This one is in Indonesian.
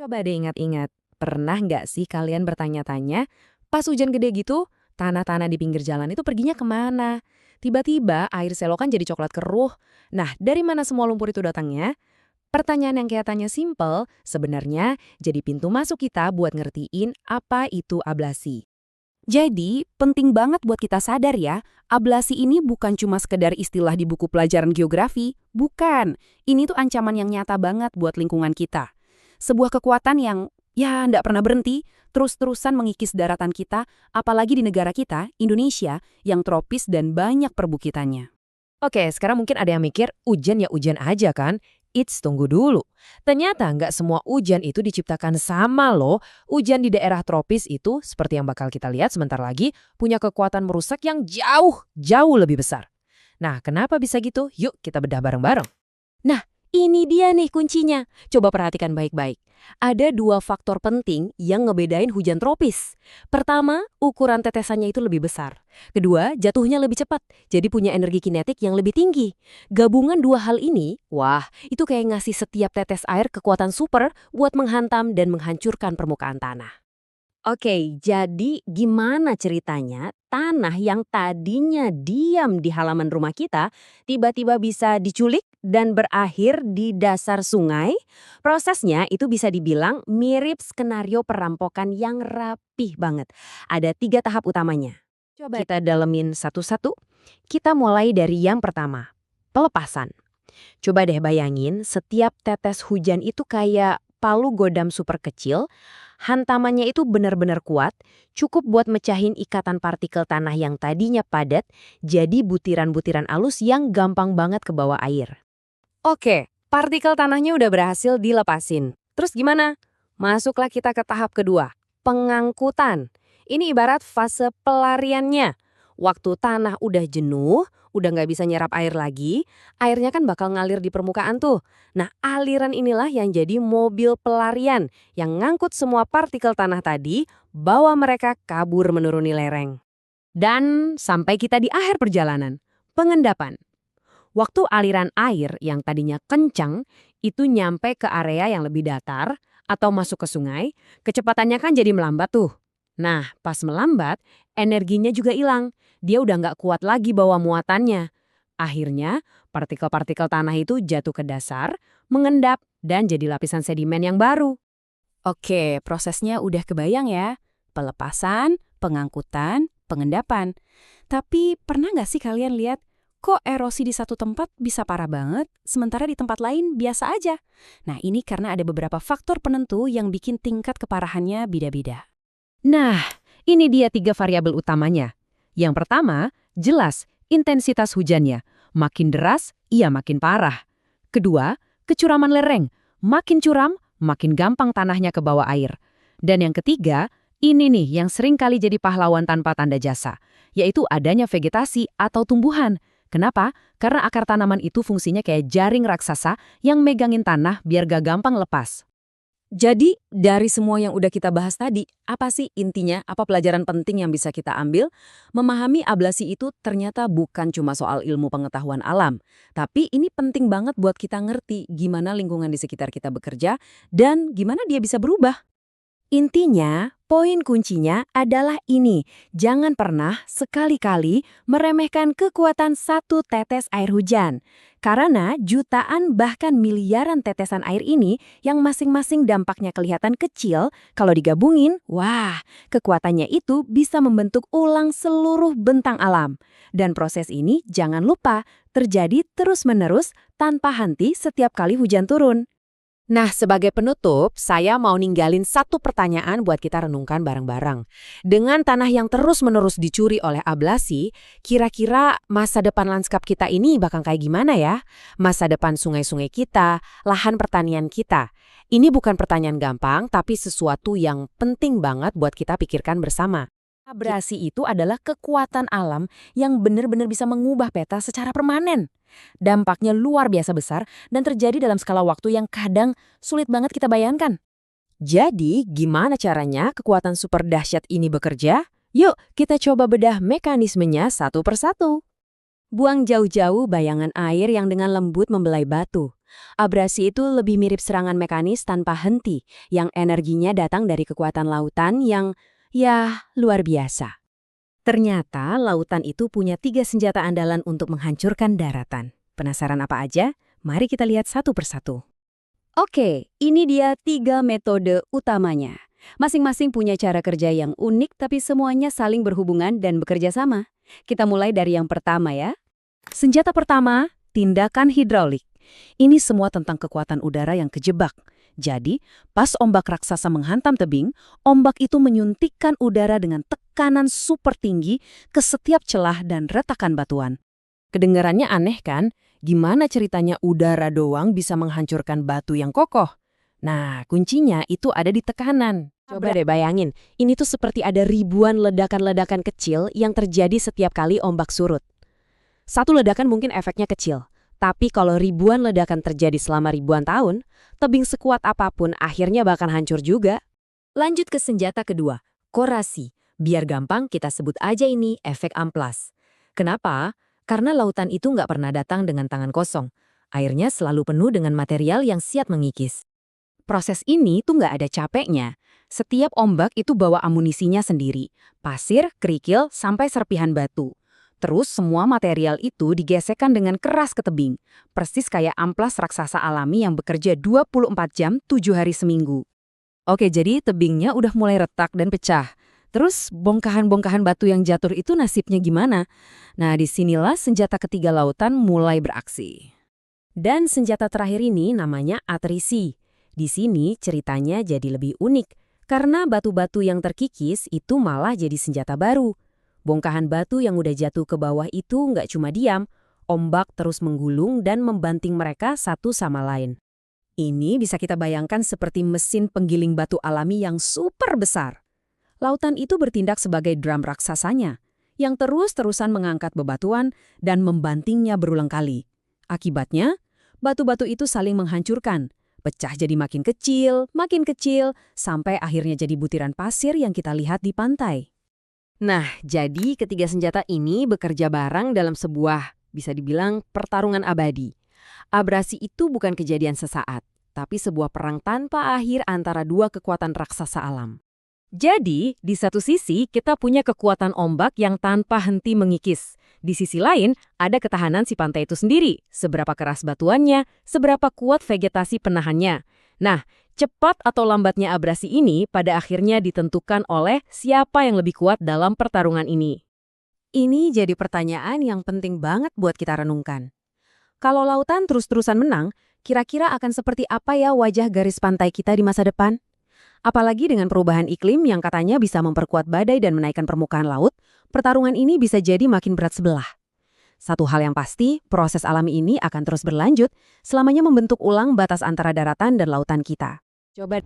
Coba deh ingat-ingat, pernah nggak sih kalian bertanya-tanya, pas hujan gede gitu, tanah-tanah di pinggir jalan itu perginya kemana? Tiba-tiba air selokan jadi coklat keruh. Nah, dari mana semua lumpur itu datangnya? Pertanyaan yang kelihatannya simpel, sebenarnya jadi pintu masuk kita buat ngertiin apa itu ablasi. Jadi, penting banget buat kita sadar ya, ablasi ini bukan cuma sekedar istilah di buku pelajaran geografi. Bukan. Ini tuh ancaman yang nyata banget buat lingkungan kita. Sebuah kekuatan yang, ya, ndak pernah berhenti, terus-terusan mengikis daratan kita, apalagi di negara kita, Indonesia, yang tropis dan banyak perbukitannya. Oke, sekarang mungkin ada yang mikir, hujan ya hujan aja kan? Eits, tunggu dulu. Ternyata nggak semua hujan itu diciptakan sama loh. Hujan di daerah tropis itu, seperti yang bakal kita lihat sebentar lagi, punya kekuatan merusak yang jauh lebih besar. Nah, kenapa bisa gitu? Yuk kita bedah bareng-bareng. Nah, ini dia nih kuncinya. Coba perhatikan baik-baik. Ada dua faktor penting yang ngebedain hujan tropis. Pertama, ukuran tetesannya itu lebih besar. Kedua, jatuhnya lebih cepat, jadi punya energi kinetik yang lebih tinggi. Gabungan dua hal ini, wah, itu kayak ngasih setiap tetes air kekuatan super buat menghantam dan menghancurkan permukaan tanah. Oke, jadi gimana ceritanya tanah yang tadinya diam di halaman rumah kita tiba-tiba bisa diculik dan berakhir di dasar sungai? Prosesnya itu bisa dibilang mirip skenario perampokan yang rapih banget. Ada tiga tahap utamanya. Coba kita dalemin satu-satu. Kita mulai dari yang pertama, pelepasan. Coba deh bayangin setiap tetes hujan itu kayak palu godam super kecil. Hantamannya itu benar-benar kuat, cukup buat mecahin ikatan partikel tanah yang tadinya padat, jadi butiran-butiran alus yang gampang banget ke bawah air. Oke, partikel tanahnya udah berhasil dilepasin. Terus gimana? Masuklah kita ke tahap kedua, pengangkutan. Ini ibarat fase pelariannya. Waktu tanah udah jenuh, udah nggak bisa nyerap air lagi, airnya kan bakal ngalir di permukaan tuh. Nah, aliran inilah yang jadi mobil pelarian yang ngangkut semua partikel tanah tadi, bawa mereka kabur menuruni lereng. Dan sampai kita di akhir perjalanan, pengendapan. Waktu aliran air yang tadinya kencang itu nyampe ke area yang lebih datar atau masuk ke sungai, kecepatannya kan jadi melambat tuh. Nah, pas melambat, energinya juga hilang. Dia udah nggak kuat lagi bawa muatannya. Akhirnya, partikel-partikel tanah itu jatuh ke dasar, mengendap, dan jadi lapisan sedimen yang baru. Oke, prosesnya udah kebayang ya. Pelepasan, pengangkutan, pengendapan. Tapi pernah nggak sih kalian lihat kok erosi di satu tempat bisa parah banget, sementara di tempat lain biasa aja? Nah, ini karena ada beberapa faktor penentu yang bikin tingkat keparahannya beda-beda. Nah, ini dia tiga variabel utamanya. Yang pertama, jelas intensitas hujannya. Makin deras, ia makin parah. Kedua, kecuraman lereng. Makin curam, makin gampang tanahnya ke bawah air. Dan yang ketiga, ini nih yang sering kali jadi pahlawan tanpa tanda jasa, yaitu adanya vegetasi atau tumbuhan. Kenapa? Karena akar tanaman itu fungsinya kayak jaring raksasa yang megangin tanah biar gak gampang lepas. Jadi, dari semua yang udah kita bahas tadi, apa sih intinya, apa pelajaran penting yang bisa kita ambil? Memahami ablasi itu ternyata bukan cuma soal ilmu pengetahuan alam, tapi ini penting banget buat kita ngerti gimana lingkungan di sekitar kita bekerja dan gimana dia bisa berubah. Intinya, poin kuncinya adalah ini. Jangan pernah sekali-kali meremehkan kekuatan satu tetes air hujan. Karena jutaan bahkan miliaran tetesan air ini yang masing-masing dampaknya kelihatan kecil, kalau digabungin, wah, kekuatannya itu bisa membentuk ulang seluruh bentang alam. Dan proses ini jangan lupa terjadi terus-menerus tanpa henti setiap kali hujan turun. Nah, sebagai penutup, saya mau ninggalin satu pertanyaan buat kita renungkan bareng-bareng. Dengan tanah yang terus-menerus dicuri oleh ablasi, kira-kira masa depan lanskap kita ini bakal kayak gimana ya? Masa depan sungai-sungai kita, lahan pertanian kita. Ini bukan pertanyaan gampang, tapi sesuatu yang penting banget buat kita pikirkan bersama. Abrasi itu adalah kekuatan alam yang benar-benar bisa mengubah peta secara permanen. Dampaknya luar biasa besar dan terjadi dalam skala waktu yang kadang sulit banget kita bayangkan. Jadi, gimana caranya kekuatan super dahsyat ini bekerja? Yuk, kita coba bedah mekanismenya satu persatu. Buang jauh-jauh bayangan air yang dengan lembut membelai batu. Abrasi itu lebih mirip serangan mekanis tanpa henti, yang energinya datang dari kekuatan lautan yang, ya, luar biasa. Ternyata lautan itu punya 3 senjata andalan untuk menghancurkan daratan. Penasaran apa aja? Mari kita lihat satu persatu. Oke, ini dia 3 metode utamanya. Masing-masing punya cara kerja yang unik tapi semuanya saling berhubungan dan bekerja sama. Kita mulai dari yang pertama ya. Senjata pertama, tindakan hidraulik. Ini semua tentang kekuatan udara yang kejebak. Jadi, pas ombak raksasa menghantam tebing, ombak itu menyuntikkan udara dengan tekanan super tinggi ke setiap celah dan retakan batuan. Kedengarannya aneh kan? Gimana ceritanya udara doang bisa menghancurkan batu yang kokoh? Nah, kuncinya itu ada di tekanan. Coba deh bayangin, ini tuh seperti ada ribuan ledakan-ledakan kecil yang terjadi setiap kali ombak surut. Satu ledakan mungkin efeknya kecil, tapi kalau ribuan ledakan terjadi selama ribuan tahun, tebing sekuat apapun akhirnya bakal hancur juga. Lanjut ke senjata kedua, korasi. Biar gampang kita sebut aja ini efek amplas. Kenapa? Karena lautan itu nggak pernah datang dengan tangan kosong. Airnya selalu penuh dengan material yang siap mengikis. Proses ini tuh nggak ada capeknya. Setiap ombak itu bawa amunisinya sendiri. Pasir, kerikil, sampai serpihan batu. Terus semua material itu digesekkan dengan keras ke tebing. Persis kayak amplas raksasa alami yang bekerja 24 jam 7 hari seminggu. Oke, jadi tebingnya udah mulai retak dan pecah. Terus bongkahan-bongkahan batu yang jatuh itu nasibnya gimana? Nah, disinilah senjata ketiga lautan mulai beraksi. Dan senjata terakhir ini namanya atrisi. Di sini ceritanya jadi lebih unik, karena batu-batu yang terkikis itu malah jadi senjata baru. Bongkahan batu yang udah jatuh ke bawah itu nggak cuma diam, ombak terus menggulung dan membanting mereka satu sama lain. Ini bisa kita bayangkan seperti mesin penggiling batu alami yang super besar. Lautan itu bertindak sebagai drum raksasanya, yang terus-terusan mengangkat bebatuan dan membantingnya berulang kali. Akibatnya, batu-batu itu saling menghancurkan, pecah jadi makin kecil, sampai akhirnya jadi butiran pasir yang kita lihat di pantai. Nah, jadi ketiga senjata ini bekerja bareng dalam sebuah, bisa dibilang, pertarungan abadi. Abrasi itu bukan kejadian sesaat, tapi sebuah perang tanpa akhir antara dua kekuatan raksasa alam. Jadi, di satu sisi kita punya kekuatan ombak yang tanpa henti mengikis. Di sisi lain, ada ketahanan si pantai itu sendiri. Seberapa keras batuannya, seberapa kuat vegetasi penahannya. Nah, cepat atau lambatnya abrasi ini pada akhirnya ditentukan oleh siapa yang lebih kuat dalam pertarungan ini. Ini jadi pertanyaan yang penting banget buat kita renungkan. Kalau lautan terus-terusan menang, kira-kira akan seperti apa ya wajah garis pantai kita di masa depan? Apalagi dengan perubahan iklim yang katanya bisa memperkuat badai dan menaikkan permukaan laut, pertarungan ini bisa jadi makin berat sebelah. Satu hal yang pasti, proses alami ini akan terus berlanjut selamanya membentuk ulang batas antara daratan dan lautan kita. Coba